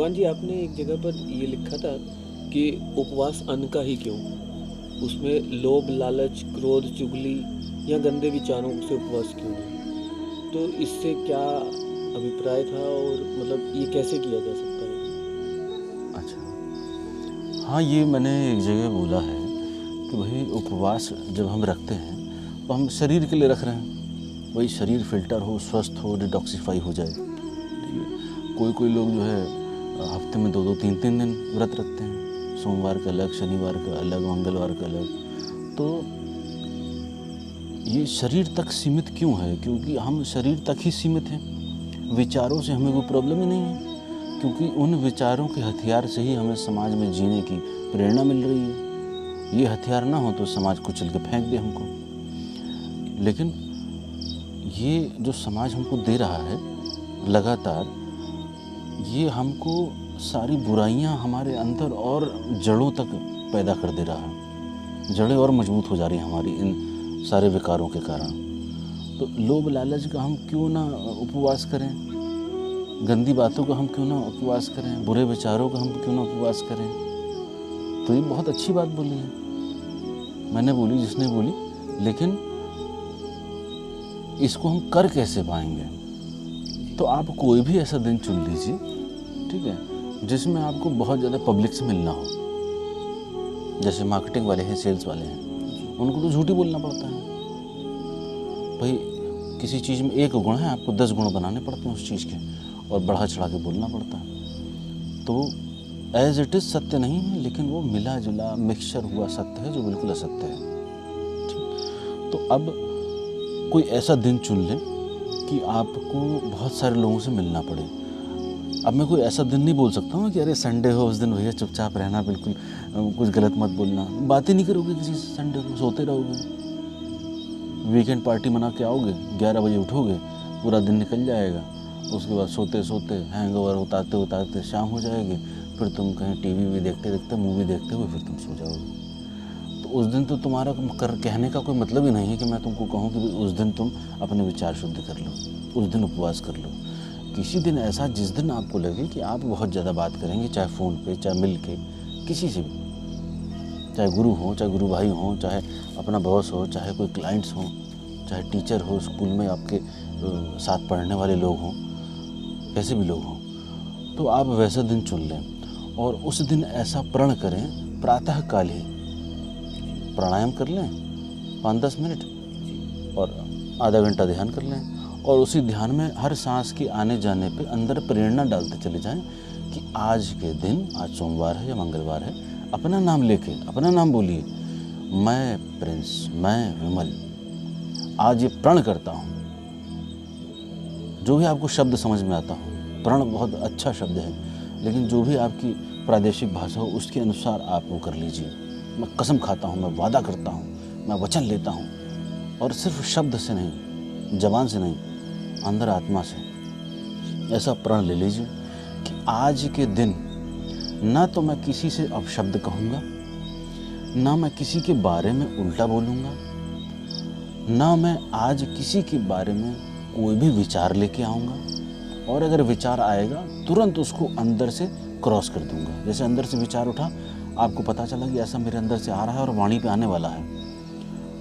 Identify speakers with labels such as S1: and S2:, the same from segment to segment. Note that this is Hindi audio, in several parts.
S1: भगवान जी, आपने एक जगह पर ये लिखा था कि उपवास अन्न का ही क्यों? उसमें लोभ, लालच, क्रोध, चुगली या गंदे विचारों से उपवास क्यों नहीं? तो इससे क्या अभिप्राय था और मतलब ये कैसे किया जा सकता है?
S2: अच्छा। हाँ, ये मैंने एक जगह बोला है कि भाई उपवास जब हम रखते हैं तो हम शरीर के लिए रख रहे हैं। वही शरीर फ़िल्टर हो, स्वस्थ हो, डिटॉक्सिफ़ाई हो जाए। ठीक है। कोई लोग जो है हफ्ते में 2-2 3-3 दिन व्रत रखते हैं। सोमवार का अलग, शनिवार का अलग, मंगलवार का अलग। तो ये शरीर तक सीमित क्यों है? क्योंकि हम शरीर तक ही सीमित हैं। विचारों से हमें कोई प्रॉब्लम ही नहीं है। क्योंकि उन विचारों के हथियार से ही हमें समाज में जीने की प्रेरणा मिल रही है। ये हथियार ना हो तो समाज कुचल के फेंक दे हमको। लेकिन ये जो समाज हमको दे रहा है लगातार, ये हमको सारी बुराइयां हमारे अंदर और जड़ों तक पैदा कर दे रहा है। जड़ें और मजबूत हो जा रही हैं हमारी इन सारे विकारों के कारण। तो लोभ लालच का हम क्यों ना उपवास करें? गंदी बातों का हम क्यों ना उपवास करें? बुरे विचारों का हम क्यों ना उपवास करें? तो ये बहुत अच्छी बात बोली है, मैंने बोली, जिसने बोली। लेकिन इसको हम कर कैसे पाएंगे? तो आप कोई भी ऐसा दिन चुन लीजिए, ठीक है, जिसमें आपको बहुत ज़्यादा पब्लिक से मिलना हो। जैसे मार्केटिंग वाले हैं, सेल्स वाले हैं, उनको तो झूठ ही बोलना पड़ता है। भाई किसी चीज़ में एक गुण है, आपको 10 गुण बनाने पड़ते हैं उस चीज़ के, और बढ़ा चढ़ा के बोलना पड़ता है। तो एज इट इज़ सत्य नहीं है, लेकिन वो मिला जुला मिक्सचर हुआ सत्य है जो बिल्कुल असत्य है। ठीक। तो अब कोई ऐसा दिन चुन लें कि आपको बहुत सारे लोगों से मिलना पड़े। अब मैं कोई ऐसा दिन नहीं बोल सकता हूँ कि अरे संडे हो, उस दिन भैया चुपचाप रहना, बिल्कुल कुछ गलत मत बोलना। बात ही नहीं करोगे किसी से, संडे को सोते रहोगे, वीकेंड पार्टी मना के आओगे, 11 बजे उठोगे, पूरा दिन निकल जाएगा। उसके बाद सोते सोते हैंगओवर उतारते उतारते शाम हो जाएगी। फिर तुम कहीं टीवी भी देखते देखते, मूवी देखते हुए फिर तुम सो जाओगे। तो उस दिन तो तुम्हारा कहने का कोई मतलब ही नहीं है कि मैं तुमको कहूँ कि उस दिन तुम अपने विचार शुद्ध कर लो, उस दिन उपवास कर लो। किसी दिन ऐसा जिस दिन आपको लगे कि आप बहुत ज़्यादा बात करेंगे, चाहे फ़ोन पे, चाहे मिल के, किसी से भी, चाहे गुरु हो, चाहे गुरु भाई हो, चाहे अपना बॉस हो, चाहे कोई क्लाइंट्स हो, चाहे टीचर हो, स्कूल में आपके साथ पढ़ने वाले लोग हों, कैसे भी लोग हों, तो आप वैसा दिन चुन लें। और उस दिन ऐसा प्रण करें, प्रातः काल ही प्राणायाम कर लें 5-10 मिनट, और आधा घंटा ध्यान कर लें। और उसी ध्यान में हर सांस के आने जाने पे अंदर प्रेरणा डालते चले जाएं कि आज के दिन, आज सोमवार है या मंगलवार है, अपना नाम लेके, अपना नाम बोलिए, मैं प्रिंस, मैं विमल आज ये प्रण करता हूँ। जो भी आपको शब्द समझ में आता हो, प्रण बहुत अच्छा शब्द है, लेकिन जो भी आपकी प्रादेशिक भाषा हो उसके अनुसार आप वो कर लीजिए। मैं कसम खाता हूँ, मैं वादा करता हूँ, मैं वचन लेता हूँ। और सिर्फ शब्द से नहीं, जबान से नहीं, अंदर आत्मा से ऐसा प्रण ले लीजिए कि आज के दिन ना तो मैं किसी से अपशब्द कहूँगा, ना मैं किसी के बारे में उल्टा बोलूँगा, ना मैं आज किसी के बारे में कोई भी विचार लेके आऊँगा। और अगर विचार आएगा तुरंत उसको अंदर से क्रॉस कर दूँगा। जैसे अंदर से विचार उठा, आपको पता चला कि ऐसा मेरे अंदर से आ रहा है और वाणी पे आने वाला है,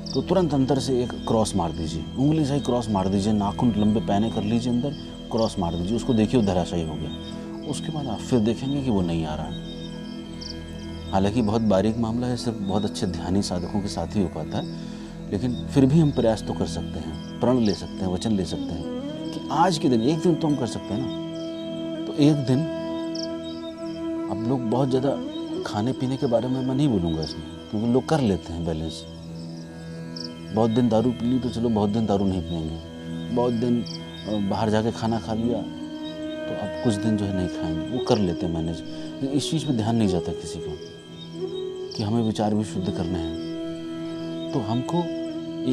S2: तो तुरंत अंदर से एक क्रॉस मार दीजिए, उंगली से ही क्रॉस मार दीजिए, नाखून लंबे पैने कर लीजिए, अंदर क्रॉस मार दीजिए, उसको देखिए वो धराशायी हो गया। उसके बाद आप फिर देखेंगे कि वो नहीं आ रहा है। हालांकि बहुत बारीक मामला है, सिर्फ बहुत अच्छे ध्यानी साधकों के साथ ही हो पाता है, लेकिन फिर भी हम प्रयास तो कर सकते हैं, प्रण ले सकते हैं, वचन ले सकते हैं कि आज के दिन, एक दिन तो हम कर सकते हैं ना। तो एक दिन अब लोग बहुत ज़्यादा खाने पीने के बारे में मैं नहीं बोलूँगा इसमें, क्योंकि लोग कर लेते हैं बैलेंस। बहुत दिन दारू पी ली तो चलो बहुत दिन दारू नहीं पिएंगे, बहुत दिन बाहर जाके खाना खा लिया तो अब कुछ दिन जो है नहीं खाएंगे, वो कर लेते हैं मैनेज। लेकिन इस चीज़ पे ध्यान नहीं जाता किसी को कि हमें विचार भी शुद्ध करने हैं। तो हमको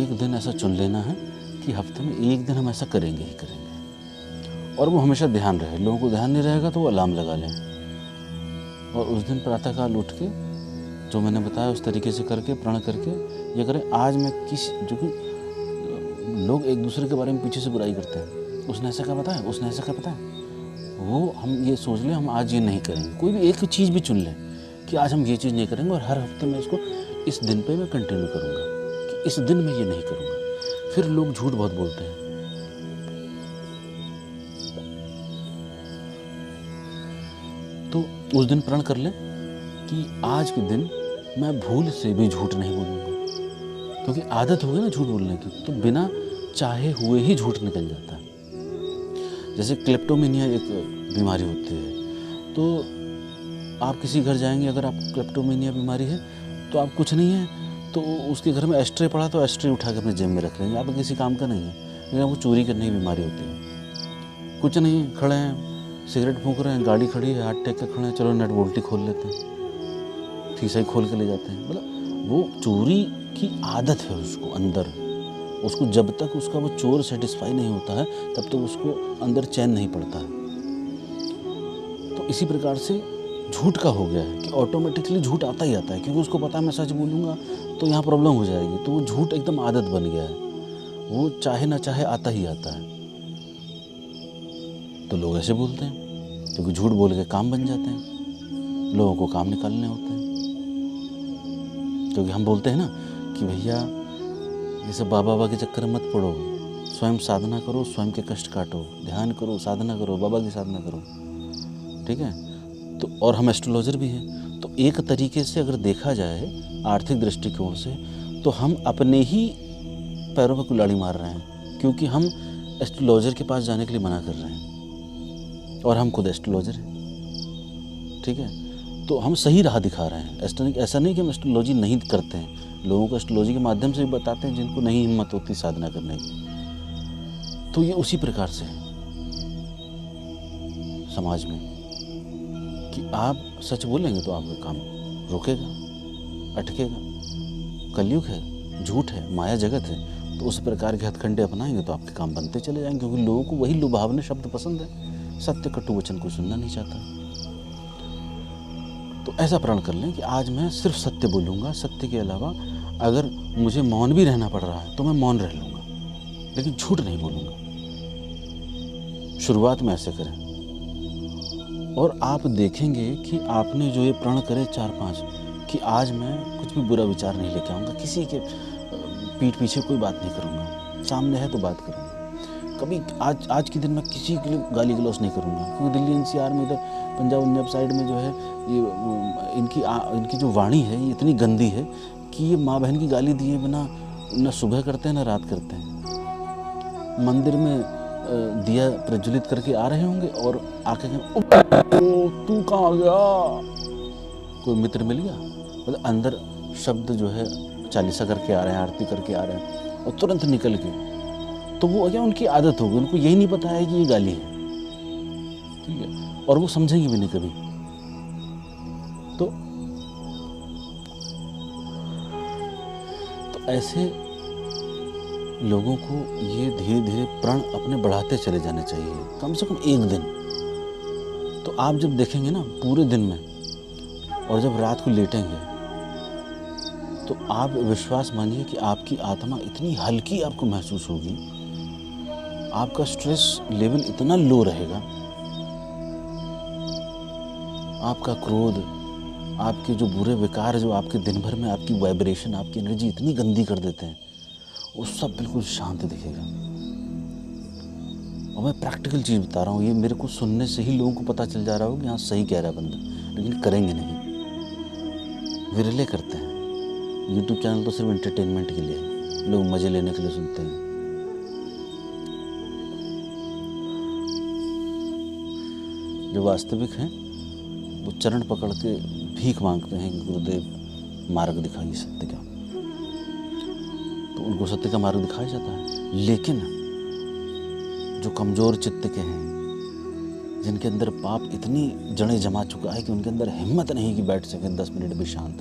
S2: एक दिन ऐसा चुन लेना है कि हफ्ते में एक दिन हम ऐसा करेंगे ही करेंगे, और वो हमेशा ध्यान रहे। लोगों को ध्यान नहीं रहेगा तो वो अलार्म लगा लें, और उस दिन प्रातःकाल उठ के जो मैंने बताया उस तरीके से करके, प्रण करके ये करें। आज मैं जो कि लोग एक दूसरे के बारे में पीछे से बुराई करते हैं, उसने ऐसा क्या बताया, उसने ऐसा क्या बताया, वो हम ये सोच लें हम आज ये नहीं करेंगे, कोई भी एक चीज़ भी चुन लें कि आज हम ये चीज़ नहीं करेंगे और हर हफ्ते में इसको इस दिन पे मैं कंटिन्यू करूँगा कि इस दिन में ये नहीं करूँगा। फिर लोग झूठ बहुत बोलते हैं। तो उस दिन प्रण कर लें कि आज के दिन मैं भूल से भी झूठ नहीं बोलूँगा, क्योंकि आदत हो गई ना झूठ बोलने की, तो बिना चाहे हुए ही झूठ निकल जाता है। जैसे क्लेप्टोमेनिया एक बीमारी होती है, तो आप किसी घर जाएंगे, अगर आपको क्लेप्टोमेनिया बीमारी है तो आप कुछ नहीं है तो उसके घर में एस्ट्रे पड़ा तो एस्ट्रे उठा के अपने जेब में रख लेंगे, आप किसी काम का नहीं है, लेकिन आपको चोरी करने की बीमारी होती है। कुछ नहीं, खड़े हैं, सिगरेट फूंक रहे हैं, गाड़ी खड़ी है, हाथ टेक के खड़े हैं, चलो नट बोल्टी खोल लेते हैं, शीशा ही खोल के ले जाते हैं। मतलब वो चोरी की आदत है उसको अंदर, उसको जब तक उसका वो चोर सेटिस्फाई नहीं होता है तब तक उसको अंदर चैन नहीं पड़ता है। तो इसी प्रकार से झूठ का हो गया है कि ऑटोमेटिकली झूठ आता ही आता है, क्योंकि उसको पता है मैं सच बोलूँगा तो यहाँ प्रॉब्लम हो जाएगी, तो वो झूठ एकदम आदत बन गया है, वो चाहे ना चाहे आता ही आता है। तो लोग ऐसे बोलते हैं क्योंकि झूठ बोल के काम बन जाते हैं, लोगों को काम निकालने होते हैं। क्योंकि हम बोलते हैं ना कि भैया ये सब बाबा के चक्कर में मत पड़ो, स्वयं साधना करो, स्वयं के कष्ट काटो, ध्यान करो, साधना करो, बाबा की साधना करो, ठीक है। तो और हम एस्ट्रोलॉजर भी हैं, तो एक तरीके से अगर देखा जाए आर्थिक दृष्टिकोण से तो हम अपने ही पैरों पर कुल्हाड़ी मार रहे हैं, क्योंकि हम एस्ट्रोलॉजर के पास जाने के लिए मना कर रहे हैं और हम खुद एस्ट्रोलॉजर हैं, ठीक है। तो हम सही राह दिखा रहे हैं। ऐसा नहीं कि हम एस्ट्रोलॉजी नहीं करते हैं, लोगों को एस्ट्रोलॉजी के माध्यम से भी बताते हैं जिनको नहीं हिम्मत होती साधना करने की। तो ये उसी प्रकार से है समाज में कि आप सच बोलेंगे तो आपका काम रुकेगा, अटकेगा। कलयुग है, झूठ है, माया जगत है, तो उस प्रकार के हथकंडे अपनाएंगे तो आपके काम बनते चले जाएंगे, क्योंकि लोगों को वही लुभावने शब्द पसंद है, सत्य कटु वचन को सुनना नहीं चाहता। तो ऐसा प्रण कर लें कि आज मैं सिर्फ सत्य बोलूँगा, सत्य के अलावा अगर मुझे मौन भी रहना पड़ रहा है तो मैं मौन रह लूँगा, लेकिन झूठ नहीं बोलूँगा। शुरुआत में ऐसे करें और आप देखेंगे कि आपने जो ये प्रण करे 4-5 कि आज मैं कुछ भी बुरा विचार नहीं लेके आऊँगा, किसी के पीठ पीछे कोई बात नहीं करूँगा, सामने है तो बात करूँगा। कभी आज के दिन मैं किसी के लिए गाली गलौज नहीं करूँगा, क्योंकि दिल्ली एनसीआर में, इधर पंजाब साइड में जो है ये इनकी जो वाणी है ये इतनी गंदी है कि ये माँ बहन की गाली दिए बिना न सुबह करते हैं न रात करते हैं। मंदिर में दिया प्रज्वलित करके आ रहे होंगे और आके तू कहाँ आ गया, कोई मित्र मिल गया, मतलब अंदर शब्द जो है चालीसा करके आ रहे हैं, आरती करके आ रहे हैं और तुरंत निकल के, तो वो क्या उनकी आदत होगी, उनको यही नहीं पता है कि ये गाली है, ठीक है, और वो समझेंगे भी नहीं कभी। तो ऐसे लोगों को ये धीरे धीरे प्रण अपने बढ़ाते चले जाने चाहिए, कम से कम एक दिन। तो आप जब देखेंगे ना पूरे दिन में और जब रात को लेटेंगे तो आप विश्वास मानिए कि आपकी आत्मा इतनी हल्की आपको महसूस होगी, आपका स्ट्रेस लेवल इतना लो रहेगा, आपका क्रोध, आपके जो बुरे विकार जो आपके दिन भर में आपकी वाइब्रेशन, आपकी एनर्जी इतनी गंदी कर देते हैं, वो सब बिल्कुल शांत दिखेगा। और मैं प्रैक्टिकल चीज़ बता रहा हूँ, ये मेरे को सुनने से ही लोगों को पता चल जा रहा हो कि हाँ सही कह रहा है बंदा, लेकिन करेंगे नहीं, विरले करते हैं। यूट्यूब चैनल तो सिर्फ एंटरटेनमेंट के लिए है, लोग मज़े लेने के लिए सुनते हैं। जो वास्तविक हैं वो चरण पकड़ के भीख मांगते हैं कि गुरुदेव मार्ग दिखाइए सत्य का, तो उनको सत्य का मार्ग दिखाया जाता है। लेकिन जो कमज़ोर चित्त के हैं, जिनके अंदर पाप इतनी जड़ें जमा चुका है कि उनके अंदर हिम्मत नहीं कि बैठ सकें 10 मिनट भी शांत,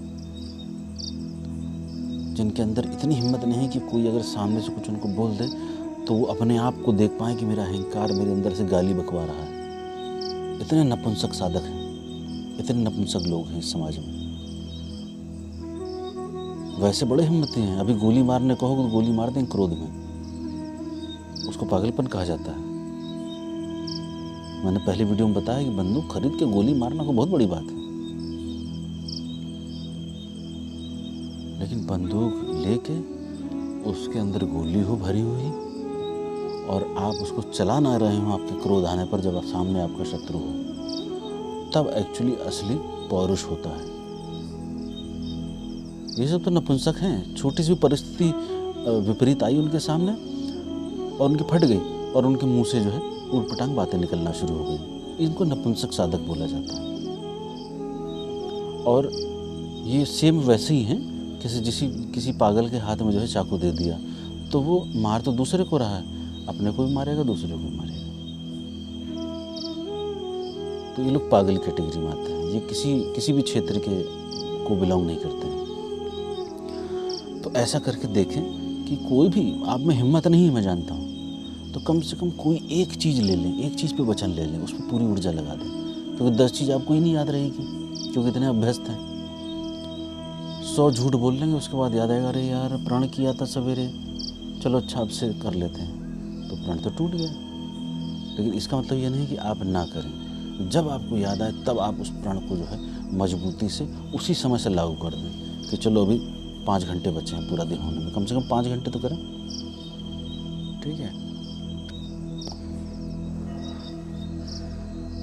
S2: जिनके अंदर इतनी हिम्मत नहीं कि कोई अगर सामने से कुछ उनको बोल दे तो वो अपने आप को देख पाएँ कि मेरा अहंकार मेरे अंदर से गाली बकवा रहा है। इतने नपुंसक साधक हैं, इतने नपुंसक लोग हैं इस समाज में। वैसे बड़े हिम्मती हैं, अभी गोली मारने कहो तो गोली मार दें क्रोध में, उसको पागलपन कहा जाता है। मैंने पहली वीडियो में बताया कि बंदूक खरीद के गोली मारना कोई बहुत बड़ी बात है, लेकिन बंदूक लेके उसके अंदर गोली हो भरी हुई और आप उसको चला ना रहे हो आपके क्रोध आने पर, जब सामने आपका शत्रु हो, तब एक्चुअली असली पौरुष होता है। ये सब तो नपुंसक हैं। छोटी सी परिस्थिति विपरीत आई उनके सामने और उनकी फट गई और उनके मुंह से जो है उटपटांग बातें निकलना शुरू हो गई। इनको नपुंसक साधक बोला जाता है। और ये सेम वैसे ही हैं किसी पागल के हाथ में जो है चाकू दे दिया तो वो मार तो दूसरे को रहा है, अपने को भी मारेगा, दूसरे को भी मारेगा। तो ये लोग पागल कैटेगरी में आते हैं। ये किसी भी क्षेत्र के को बिलोंग नहीं करते हैं। तो ऐसा करके देखें कि कोई भी आप में हिम्मत नहीं है, मैं जानता हूँ, तो कम से कम कोई एक चीज़ ले लें, एक चीज़ पे वचन ले लें, उस पर पूरी ऊर्जा लगा दें, क्योंकि 10 चीज़ आपको ही नहीं याद रहेगी क्योंकि इतने अभ्यस्त हैं। 100 झूठ बोल लेंगे, उसके बाद याद आएगा अरे यार प्रण किया था सवेरे, चलो अच्छा अब से कर लेते हैं, तो प्रण तो टूट गया। लेकिन इसका मतलब ये नहीं कि आप ना करें। जब आपको याद आए तब आप उस प्रण को जो है मजबूती से उसी समय से लागू कर दें कि चलो अभी 5 घंटे बचे हैं पूरा दिन होने में, कम से कम 5 घंटे तो करें, ठीक है।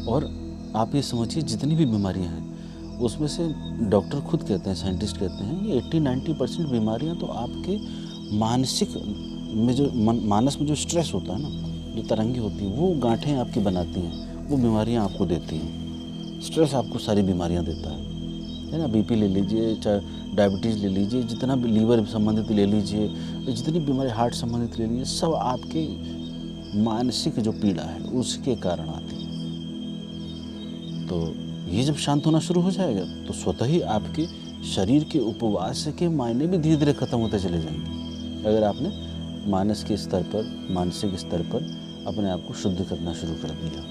S2: और आप ये समझिए जितनी भी बीमारियां हैं उसमें से डॉक्टर खुद कहते हैं, साइंटिस्ट कहते हैं, ये 80-90% बीमारियां तो आपके मानसिक में जो मानस में जो स्ट्रेस होता है ना, जो तरंगे होती हैं, वो गांठें आपकी बनाती हैं, वो बीमारियां आपको देती हैं। स्ट्रेस आपको सारी बीमारियां देता है ना। बीपी ले लीजिए, चाहे डायबिटीज़ ले लीजिए, जितना भी लीवर संबंधित ले लीजिए, जितनी बीमारी हार्ट संबंधित ले लीजिए, सब आपके मानसिक जो पीड़ा है उसके कारण आती है। तो ये जब शांत होना शुरू हो जाएगा तो स्वतः ही आपके शरीर के उपवास के मायने भी धीरे धीरे खत्म होते चले जाएंगे, अगर आपने मानस के स्तर पर, मानसिक स्तर पर अपने आप को शुद्ध करना शुरू कर दिया।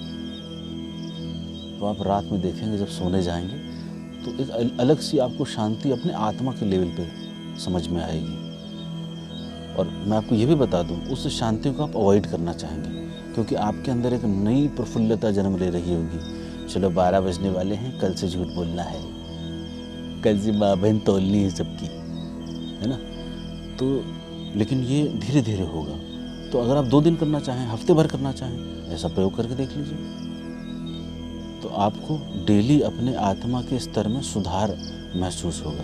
S2: तो आप रात में देखेंगे जब सोने जाएंगे तो एक अलग सी आपको शांति अपने आत्मा के लेवल पे समझ में आएगी। और मैं आपको ये भी बता दूं, उस शांति को आप अवॉइड करना चाहेंगे क्योंकि आपके अंदर एक नई प्रफुल्लता जन्म ले रही होगी। चलो 12 बजने वाले हैं, कल से झूठ बोलना है, कल से माँ बहन तोलनी है सबकी, है ना। तो लेकिन ये धीरे धीरे होगा। तो अगर आप 2 दिन करना चाहें, हफ्ते भर करना चाहें, ऐसा प्रयोग करके देख लीजिए, तो आपको डेली अपने आत्मा के स्तर में सुधार महसूस होगा,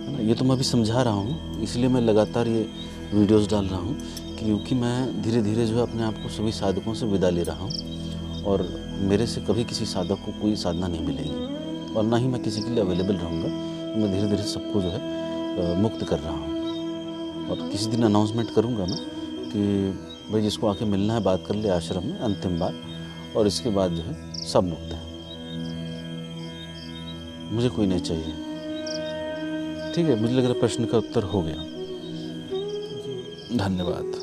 S2: है ना। ये तो मैं अभी समझा रहा हूँ, इसलिए मैं लगातार ये वीडियोस डाल रहा हूँ क्योंकि मैं धीरे धीरे जो है अपने आप को सभी साधकों से विदा ले रहा हूँ और मेरे से कभी किसी साधक को कोई साधना नहीं मिलेगी और ना ही मैं किसी के लिए अवेलेबल रहूँगा। मैं धीरे धीरे सबको जो है मुक्त कर रहा हूँ और किसी दिन अनाउंसमेंट करूँगा मैं कि भाई जिसको आके मिलना है बात कर ले आश्रम में अंतिम बार, और इसके बाद जो है सब मुक्त है, मुझे कोई नहीं चाहिए। ठीक है, मुझे लग रहा है प्रश्न का उत्तर हो गया। धन्यवाद।